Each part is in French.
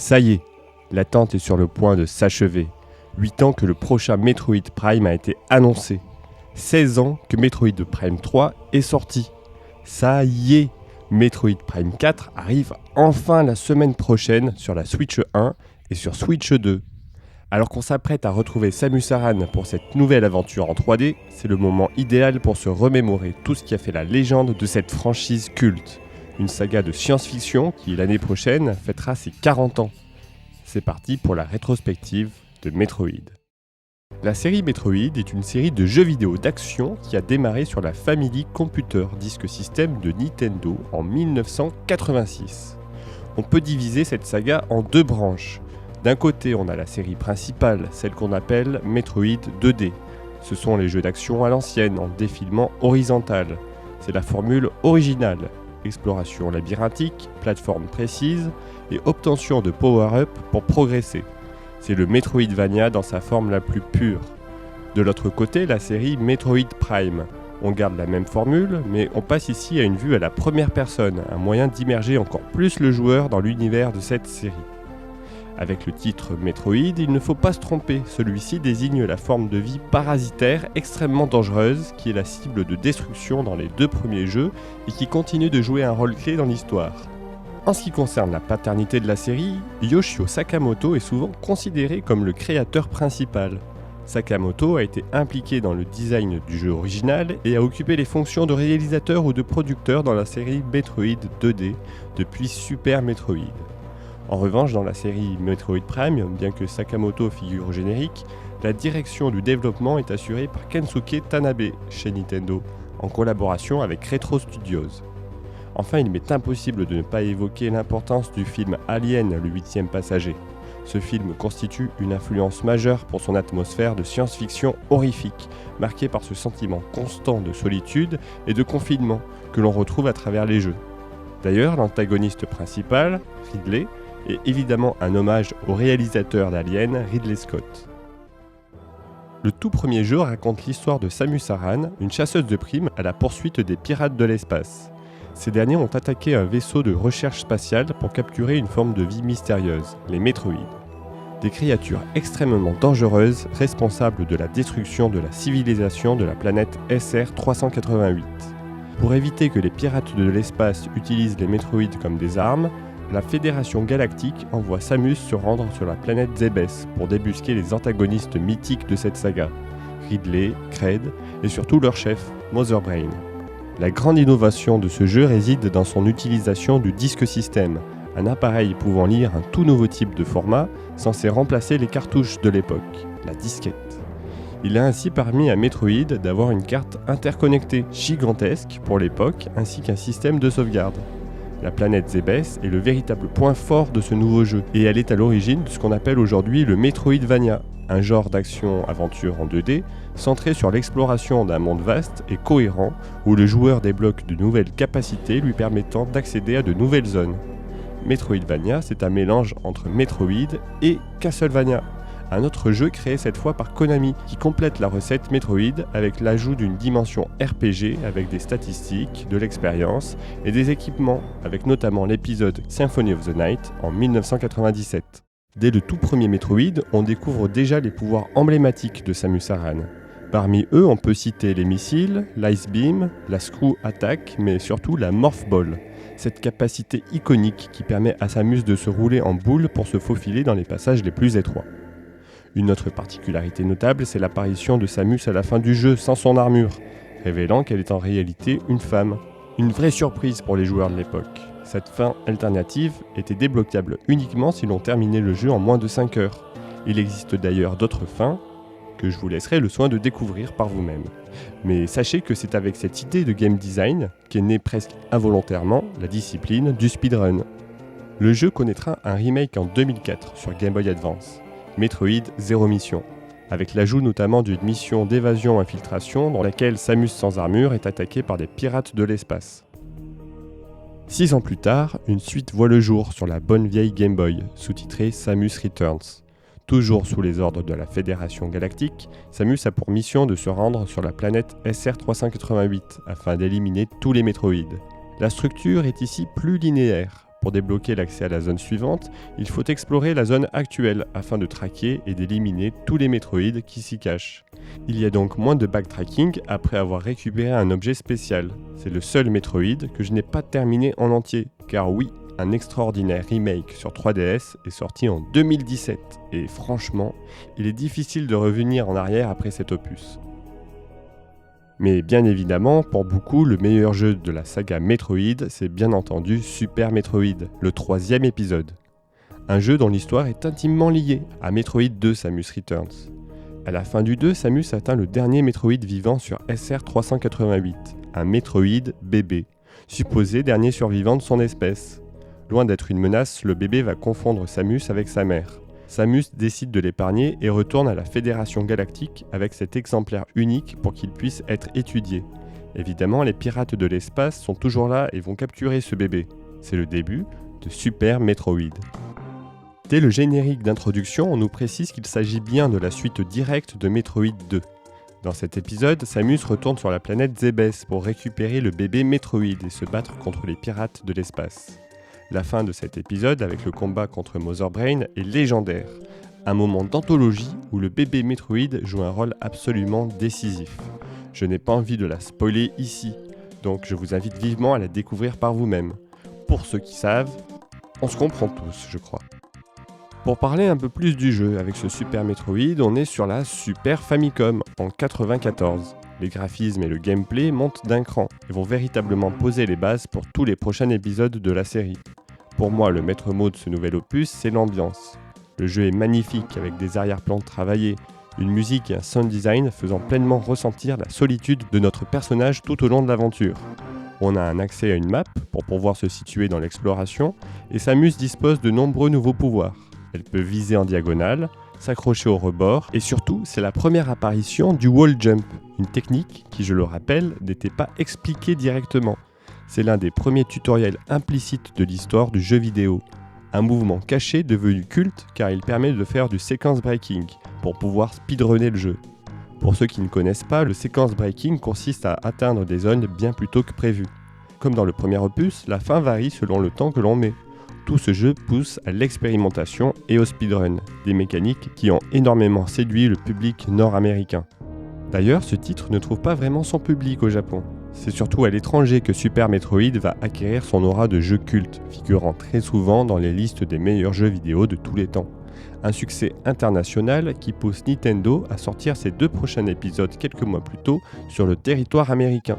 Ça y est, l'attente est sur le point de s'achever. 8 ans que le prochain Metroid Prime a été annoncé. 16 ans que Metroid Prime 3 est sorti. Ça y est, Metroid Prime 4 arrive enfin la semaine prochaine sur la Switch 1 et sur Switch 2. Alors qu'on s'apprête à retrouver Samus Aran pour cette nouvelle aventure en 3D, c'est le moment idéal pour se remémorer tout ce qui a fait la légende de cette franchise culte. Une saga de science-fiction qui, l'année prochaine, fêtera ses 40 ans. C'est parti pour la rétrospective de Metroid. La série Metroid est une série de jeux vidéo d'action qui a démarré sur la Family Computer Disk System de Nintendo en 1986. On peut diviser cette saga en deux branches. D'un côté, on a la série principale, celle qu'on appelle Metroid 2D. Ce sont les jeux d'action à l'ancienne, en défilement horizontal. C'est la formule originale. Exploration labyrinthique, plateforme précise et obtention de power-up pour progresser. C'est le Metroidvania dans sa forme la plus pure. De l'autre côté, la série Metroid Prime. On garde la même formule, mais on passe ici à une vue à la première personne, un moyen d'immerger encore plus le joueur dans l'univers de cette série. Avec le titre Metroid, il ne faut pas se tromper, celui-ci désigne la forme de vie parasitaire extrêmement dangereuse qui est la cible de destruction dans les deux premiers jeux et qui continue de jouer un rôle clé dans l'histoire. En ce qui concerne la paternité de la série, Yoshio Sakamoto est souvent considéré comme le créateur principal. Sakamoto a été impliqué dans le design du jeu original et a occupé les fonctions de réalisateur ou de producteur dans la série Metroid 2D depuis Super Metroid. En revanche, dans la série Metroid Prime, bien que Sakamoto figure au générique, la direction du développement est assurée par Kensuke Tanabe chez Nintendo, en collaboration avec Retro Studios. Enfin, il m'est impossible de ne pas évoquer l'importance du film Alien, le 8e passager. Ce film constitue une influence majeure pour son atmosphère de science-fiction horrifique, marquée par ce sentiment constant de solitude et de confinement que l'on retrouve à travers les jeux. D'ailleurs, l'antagoniste principal, Ridley, est évidemment un hommage au réalisateur d'Alien, Ridley Scott. Le tout premier jeu raconte l'histoire de Samus Aran, une chasseuse de primes à la poursuite des pirates de l'espace. Ces derniers ont attaqué un vaisseau de recherche spatiale pour capturer une forme de vie mystérieuse, les Metroids. Des créatures extrêmement dangereuses, responsables de la destruction de la civilisation de la planète SR-388. Pour éviter que les pirates de l'espace utilisent les Metroids comme des armes, la Fédération Galactique envoie Samus se rendre sur la planète Zebes pour débusquer les antagonistes mythiques de cette saga, Ridley, Cred et surtout leur chef, Mother Brain. La grande innovation de ce jeu réside dans son utilisation du Disk System, un appareil pouvant lire un tout nouveau type de format censé remplacer les cartouches de l'époque, la disquette. Il a ainsi permis à Metroid d'avoir une carte interconnectée gigantesque pour l'époque ainsi qu'un système de sauvegarde. La planète Zebes est le véritable point fort de ce nouveau jeu, et elle est à l'origine de ce qu'on appelle aujourd'hui le Metroidvania, un genre d'action-aventure en 2D, centré sur l'exploration d'un monde vaste et cohérent, où le joueur débloque de nouvelles capacités lui permettant d'accéder à de nouvelles zones. Metroidvania, c'est un mélange entre Metroid et Castlevania, un autre jeu créé cette fois par Konami, qui complète la recette Metroid avec l'ajout d'une dimension RPG avec des statistiques, de l'expérience et des équipements, avec notamment l'épisode Symphony of the Night en 1997. Dès le tout premier Metroid, on découvre déjà les pouvoirs emblématiques de Samus Aran. Parmi eux, on peut citer les missiles, l'Ice Beam, la Screw Attack, mais surtout la Morph Ball, cette capacité iconique qui permet à Samus de se rouler en boule pour se faufiler dans les passages les plus étroits. Une autre particularité notable, c'est l'apparition de Samus à la fin du jeu sans son armure, révélant qu'elle est en réalité une femme. Une vraie surprise pour les joueurs de l'époque. Cette fin alternative était débloquable uniquement si l'on terminait le jeu en moins de 5 heures. Il existe d'ailleurs d'autres fins que je vous laisserai le soin de découvrir par vous-même. Mais sachez que c'est avec cette idée de game design qu'est née presque involontairement la discipline du speedrun. Le jeu connaîtra un remake en 2004 sur Game Boy Advance. Metroid Zero Mission, avec l'ajout notamment d'une mission d'évasion-infiltration dans laquelle Samus sans armure est attaquée par des pirates de l'espace. 6 ans plus tard, une suite voit le jour sur la bonne vieille Game Boy, sous-titrée Samus Returns. Toujours sous les ordres de la Fédération Galactique, Samus a pour mission de se rendre sur la planète SR-388 afin d'éliminer tous les Metroids. La structure est ici plus linéaire. Pour débloquer l'accès à la zone suivante, il faut explorer la zone actuelle afin de traquer et d'éliminer tous les Metroid qui s'y cachent. Il y a donc moins de backtracking après avoir récupéré un objet spécial. C'est le seul Metroid que je n'ai pas terminé en entier, car oui, un extraordinaire remake sur 3DS est sorti en 2017, et franchement, il est difficile de revenir en arrière après cet opus. Mais bien évidemment, pour beaucoup, le meilleur jeu de la saga Metroid, c'est bien entendu Super Metroid, le 3e épisode. Un jeu dont l'histoire est intimement liée à Metroid 2 Samus Returns. À la fin du 2, Samus atteint le dernier Metroid vivant sur SR388, un Metroid bébé, supposé dernier survivant de son espèce. Loin d'être une menace, le bébé va confondre Samus avec sa mère. Samus décide de l'épargner et retourne à la Fédération Galactique avec cet exemplaire unique pour qu'il puisse être étudié. Évidemment, les pirates de l'espace sont toujours là et vont capturer ce bébé. C'est le début de Super Metroid. Dès le générique d'introduction, on nous précise qu'il s'agit bien de la suite directe de Metroid 2. Dans cet épisode, Samus retourne sur la planète Zebes pour récupérer le bébé Metroid et se battre contre les pirates de l'espace. La fin de cet épisode, avec le combat contre Mother Brain, est légendaire. Un moment d'anthologie où le bébé Metroid joue un rôle absolument décisif. Je n'ai pas envie de la spoiler ici, donc je vous invite vivement à la découvrir par vous-même. Pour ceux qui savent, on se comprend tous, je crois. Pour parler un peu plus du jeu, avec ce Super Metroid, on est sur la Super Famicom en 1994. Les graphismes et le gameplay montent d'un cran et vont véritablement poser les bases pour tous les prochains épisodes de la série. Pour moi, le maître mot de ce nouvel opus, c'est l'ambiance. Le jeu est magnifique avec des arrière-plans travaillés, une musique et un sound design faisant pleinement ressentir la solitude de notre personnage tout au long de l'aventure. On a un accès à une map pour pouvoir se situer dans l'exploration et Samus dispose de nombreux nouveaux pouvoirs. Elle peut viser en diagonale, s'accrocher au rebord et surtout, c'est la première apparition du wall jump, une technique qui, je le rappelle, n'était pas expliquée directement. C'est l'un des premiers tutoriels implicites de l'histoire du jeu vidéo. Un mouvement caché devenu culte car il permet de faire du sequence breaking pour pouvoir speedrunner le jeu. Pour ceux qui ne connaissent pas, le sequence breaking consiste à atteindre des zones bien plus tôt que prévu. Comme dans le premier opus, la fin varie selon le temps que l'on met. Tout ce jeu pousse à l'expérimentation et au speedrun, des mécaniques qui ont énormément séduit le public nord-américain. D'ailleurs, ce titre ne trouve pas vraiment son public au Japon. C'est surtout à l'étranger que Super Metroid va acquérir son aura de jeu culte, figurant très souvent dans les listes des meilleurs jeux vidéo de tous les temps. Un succès international qui pousse Nintendo à sortir ses 2 prochains épisodes quelques mois plus tôt sur le territoire américain.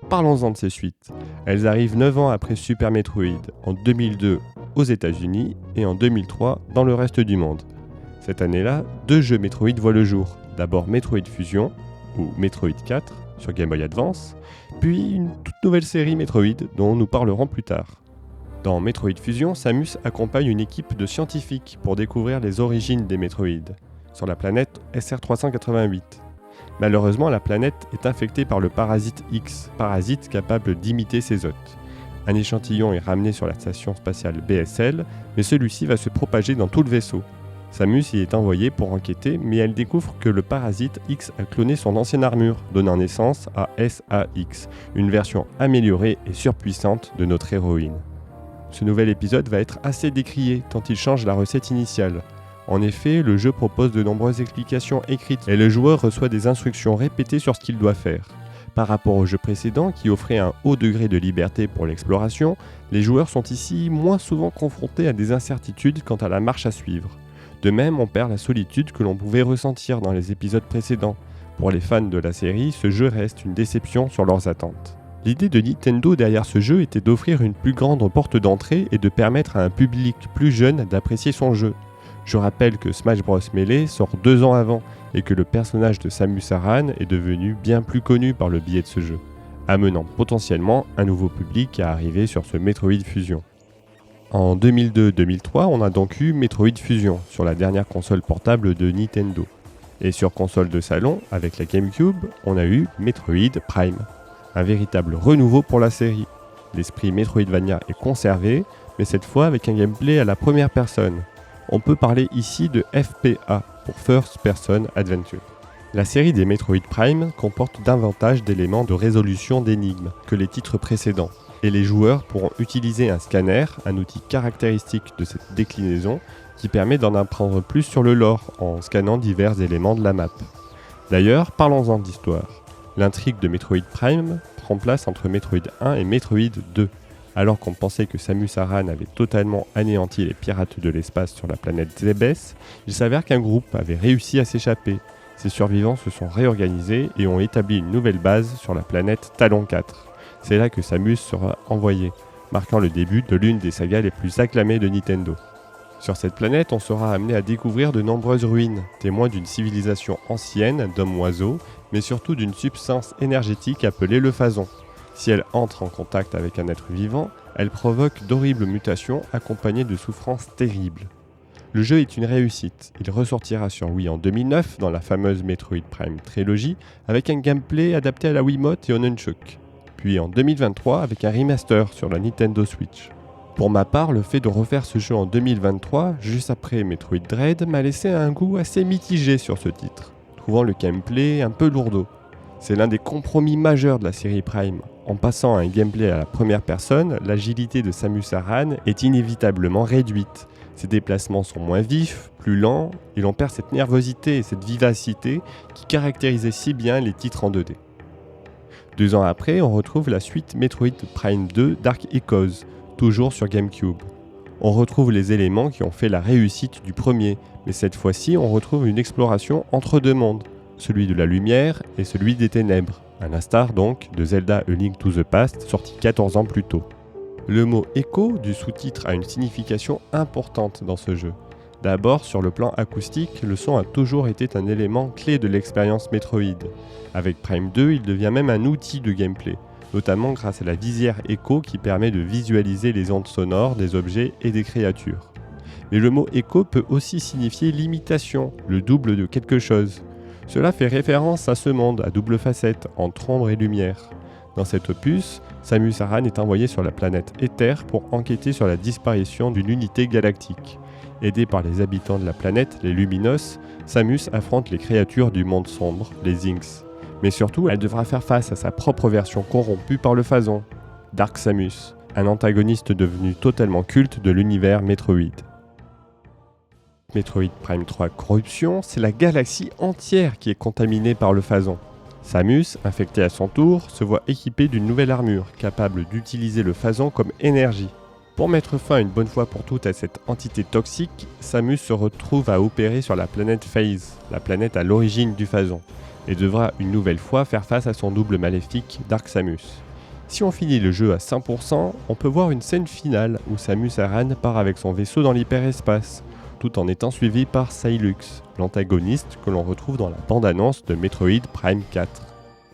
Parlons-en de ces suites. Elles arrivent 9 ans après Super Metroid, en 2002 aux États-Unis et en 2003 dans le reste du monde. Cette année-là, 2 jeux Metroid voient le jour. D'abord Metroid Fusion, ou Metroid 4, sur Game Boy Advance, puis une toute nouvelle série Metroid dont nous parlerons plus tard. Dans Metroid Fusion, Samus accompagne une équipe de scientifiques pour découvrir les origines des Metroid, sur la planète SR388. Malheureusement, la planète est infectée par le parasite X, parasite capable d'imiter ses hôtes. Un échantillon est ramené sur la station spatiale BSL, mais celui-ci va se propager dans tout le vaisseau. Samus y est envoyée pour enquêter, mais elle découvre que le parasite X a cloné son ancienne armure, donnant naissance à SAX, une version améliorée et surpuissante de notre héroïne. Ce nouvel épisode va être assez décrié, tant il change la recette initiale. En effet, le jeu propose de nombreuses explications écrites, et le joueur reçoit des instructions répétées sur ce qu'il doit faire. Par rapport au jeu précédent, qui offrait un haut degré de liberté pour l'exploration, les joueurs sont ici moins souvent confrontés à des incertitudes quant à la marche à suivre. De même, on perd la solitude que l'on pouvait ressentir dans les épisodes précédents. Pour les fans de la série, ce jeu reste une déception sur leurs attentes. L'idée de Nintendo derrière ce jeu était d'offrir une plus grande porte d'entrée et de permettre à un public plus jeune d'apprécier son jeu. Je rappelle que Smash Bros Melee sort 2 ans avant et que le personnage de Samus Aran est devenu bien plus connu par le biais de ce jeu, amenant potentiellement un nouveau public à arriver sur ce Metroid Fusion. En 2002-2003, on a donc eu Metroid Fusion sur la dernière console portable de Nintendo. Et sur console de salon, avec la GameCube, on a eu Metroid Prime. Un véritable renouveau pour la série. L'esprit Metroidvania est conservé, mais cette fois avec un gameplay à la première personne. On peut parler ici de FPA, pour First Person Adventure. La série des Metroid Prime comporte davantage d'éléments de résolution d'énigmes que les titres précédents. et les joueurs pourront utiliser un scanner, un outil caractéristique de cette déclinaison, qui permet d'en apprendre plus sur le lore en scannant divers éléments de la map. D'ailleurs, parlons-en d'histoire. L'intrigue de Metroid Prime prend place entre Metroid 1 et Metroid 2. Alors qu'on pensait que Samus Aran avait totalement anéanti les pirates de l'espace sur la planète Zebes, il s'avère qu'un groupe avait réussi à s'échapper. Ces survivants se sont réorganisés et ont établi une nouvelle base sur la planète Talon 4. C'est là que Samus sera envoyé, marquant le début de l'une des sagas les plus acclamées de Nintendo. Sur cette planète, on sera amené à découvrir de nombreuses ruines, témoins d'une civilisation ancienne d'hommes-oiseaux, mais surtout d'une substance énergétique appelée le phazon. Si elle entre en contact avec un être vivant, elle provoque d'horribles mutations accompagnées de souffrances terribles. Le jeu est une réussite. Il ressortira sur Wii en 2009 dans la fameuse Metroid Prime Trilogy avec un gameplay adapté à la Wiimote et au Nunchuk. Puis en 2023 avec un remaster sur la Nintendo Switch. Pour ma part, le fait de refaire ce jeu en 2023, juste après Metroid Dread, m'a laissé un goût assez mitigé sur ce titre, trouvant le gameplay un peu lourdeau. C'est l'un des compromis majeurs de la série Prime. En passant à un gameplay à la première personne, l'agilité de Samus Aran est inévitablement réduite. Ses déplacements sont moins vifs, plus lents, et l'on perd cette nervosité et cette vivacité qui caractérisaient si bien les titres en 2D. 2 ans après, on retrouve la suite Metroid Prime 2 Dark Echoes, toujours sur GameCube. On retrouve les éléments qui ont fait la réussite du premier, mais cette fois-ci on retrouve une exploration entre deux mondes, celui de la lumière et celui des ténèbres, à l'instar donc de Zelda A Link to the Past, sorti 14 ans plus tôt. Le mot « écho » du sous-titre a une signification importante dans ce jeu. D'abord, sur le plan acoustique, le son a toujours été un élément clé de l'expérience Metroid. Avec Prime 2, il devient même un outil de gameplay, notamment grâce à la visière écho qui permet de visualiser les ondes sonores des objets et des créatures. Mais le mot écho peut aussi signifier l'imitation, le double de quelque chose. Cela fait référence à ce monde à double facette, entre ombre et lumière. Dans cet opus, Samus Aran est envoyée sur la planète Ether pour enquêter sur la disparition d'une unité galactique. Aidée par les habitants de la planète, les Luminos, Samus affronte les créatures du monde sombre, les Zinx. Mais surtout, elle devra faire face à sa propre version corrompue par le phazon, Dark Samus, un antagoniste devenu totalement culte de l'univers Metroid. Metroid Prime 3 Corruption, c'est la galaxie entière qui est contaminée par le phazon. Samus, infectée à son tour, se voit équipée d'une nouvelle armure, capable d'utiliser le phazon comme énergie. Pour mettre fin une bonne fois pour toutes à cette entité toxique, Samus se retrouve à opérer sur la planète Phase, la planète à l'origine du phazon, et devra une nouvelle fois faire face à son double maléfique, Dark Samus. Si on finit le jeu à 100%, on peut voir une scène finale où Samus Aran part avec son vaisseau dans l'hyperespace, tout en étant suivi par Sailux, l'antagoniste que l'on retrouve dans la bande-annonce de Metroid Prime 4.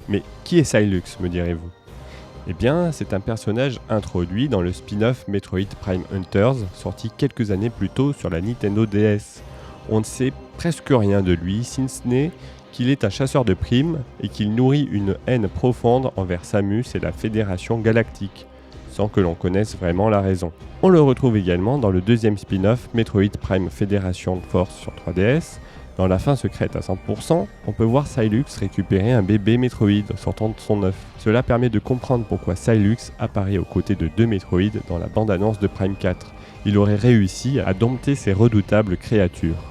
Mais qui est Sailux, me direz-vous ? Eh bien, c'est un personnage introduit dans le spin-off Metroid Prime Hunters, sorti quelques années plus tôt sur la Nintendo DS. On ne sait presque rien de lui, si ce n'est qu'il est un chasseur de primes et qu'il nourrit une haine profonde envers Samus et la Fédération Galactique, sans que l'on connaisse vraiment la raison. On le retrouve également dans le deuxième spin-off Metroid Prime Fédération Force sur 3DS. Dans la fin secrète à 100%, on peut voir Sailux récupérer un bébé Metroid sortant de son œuf. Cela permet de comprendre pourquoi Sailux apparaît aux côtés de 2 Metroid dans la bande-annonce de Prime 4. Il aurait réussi à dompter ces redoutables créatures.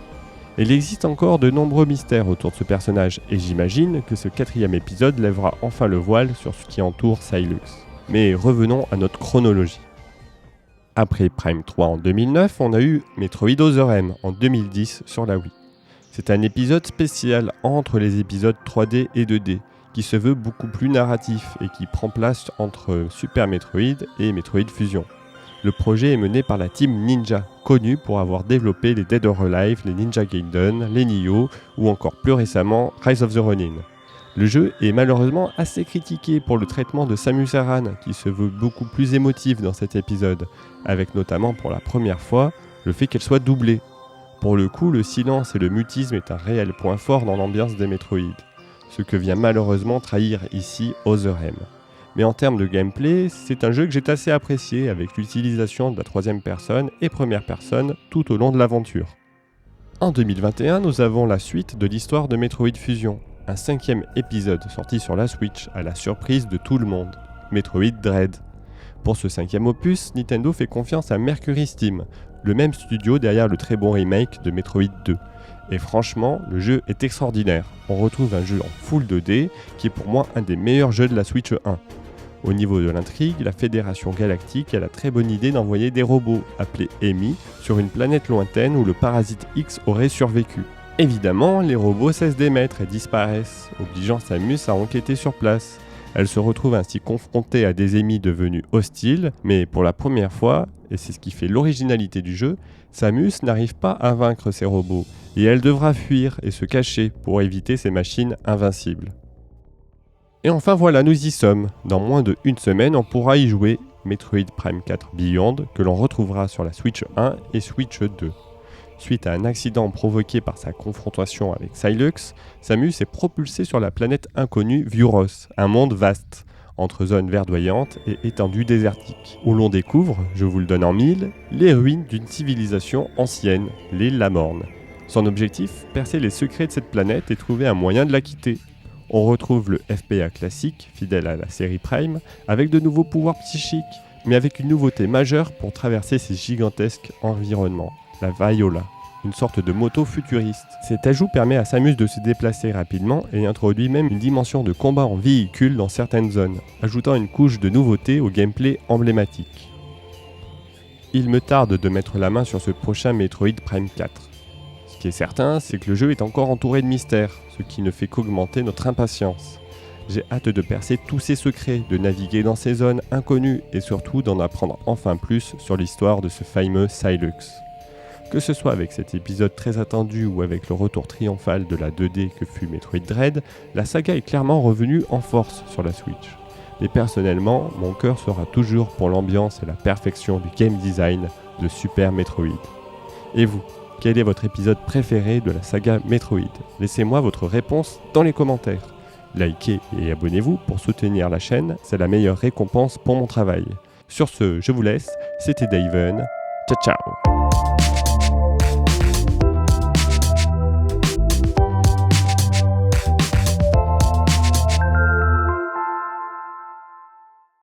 Il existe encore de nombreux mystères autour de ce personnage, et j'imagine que ce 4e épisode lèvera enfin le voile sur ce qui entoure Sailux. Mais revenons à notre chronologie. Après Prime 3 en 2009, on a eu Metroid Other M en 2010 sur la Wii. C'est un épisode spécial entre les épisodes 3D et 2D, qui se veut beaucoup plus narratif et qui prend place entre Super Metroid et Metroid Fusion. Le projet est mené par la team Ninja, connue pour avoir développé les Dead or Alive, les Ninja Gaiden, les Nioh ou encore plus récemment Rise of the Ronin. Le jeu est malheureusement assez critiqué pour le traitement de Samus Aran, qui se veut beaucoup plus émotive dans cet épisode, avec notamment pour la première fois le fait qu'elle soit doublée. Pour le coup, le silence et le mutisme est un réel point fort dans l'ambiance des Metroid, ce que vient malheureusement trahir ici Other M. Mais en termes de gameplay, c'est un jeu que j'ai assez apprécié avec l'utilisation de la 3e personne et première personne tout au long de l'aventure. En 2021, nous avons la suite de l'histoire de Metroid Fusion, un 5e épisode sorti sur la Switch à la surprise de tout le monde, Metroid Dread. Pour ce 5e opus, Nintendo fait confiance à Mercury Steam, le même studio derrière le très bon remake de Metroid 2. Et franchement, le jeu est extraordinaire. On retrouve un jeu en full 2D qui est pour moi un des meilleurs jeux de la Switch 1. Au niveau de l'intrigue, la Fédération Galactique a la très bonne idée d'envoyer des robots, appelés Emi, sur une planète lointaine où le parasite X aurait survécu. Évidemment, les robots cessent d'émettre et disparaissent, obligeant Samus à enquêter sur place. Elle se retrouve ainsi confrontée à des ennemis devenus hostiles, mais pour la première fois, et c'est ce qui fait l'originalité du jeu, Samus n'arrive pas à vaincre ces robots, et elle devra fuir et se cacher pour éviter ces machines invincibles. Et enfin voilà, nous y sommes. Dans moins de une semaine, on pourra y jouer Metroid Prime 4 Beyond, que l'on retrouvera sur la Switch 1 et Switch 2. Suite à un accident provoqué par sa confrontation avec Sylux, Samus est propulsée sur la planète inconnue Vuros, un monde vaste, entre zones verdoyantes et étendues désertiques, où l'on découvre, je vous le donne en mille, les ruines d'une civilisation ancienne, les Lamornes. Son objectif, percer les secrets de cette planète et trouver un moyen de la quitter. On retrouve le FPA classique, fidèle à la série Prime, avec de nouveaux pouvoirs psychiques, mais avec une nouveauté majeure pour traverser ces gigantesques environnements. La Viola, une sorte de moto futuriste. Cet ajout permet à Samus de se déplacer rapidement et introduit même une dimension de combat en véhicule dans certaines zones, ajoutant une couche de nouveauté au gameplay emblématique. Il me tarde de mettre la main sur ce prochain Metroid Prime 4. Ce qui est certain, c'est que le jeu est encore entouré de mystères, ce qui ne fait qu'augmenter notre impatience. J'ai hâte de percer tous ces secrets, de naviguer dans ces zones inconnues et surtout d'en apprendre enfin plus sur l'histoire de ce fameux Sylux. Que ce soit avec cet épisode très attendu ou avec le retour triomphal de la 2D que fut Metroid Dread, la saga est clairement revenue en force sur la Switch. Mais personnellement, mon cœur sera toujours pour l'ambiance et la perfection du game design de Super Metroid. Et vous, quel est votre épisode préféré de la saga Metroid ? Laissez-moi votre réponse dans les commentaires. Likez et abonnez-vous pour soutenir la chaîne, c'est la meilleure récompense pour mon travail. Sur ce, je vous laisse, c'était Daven, ciao ciao.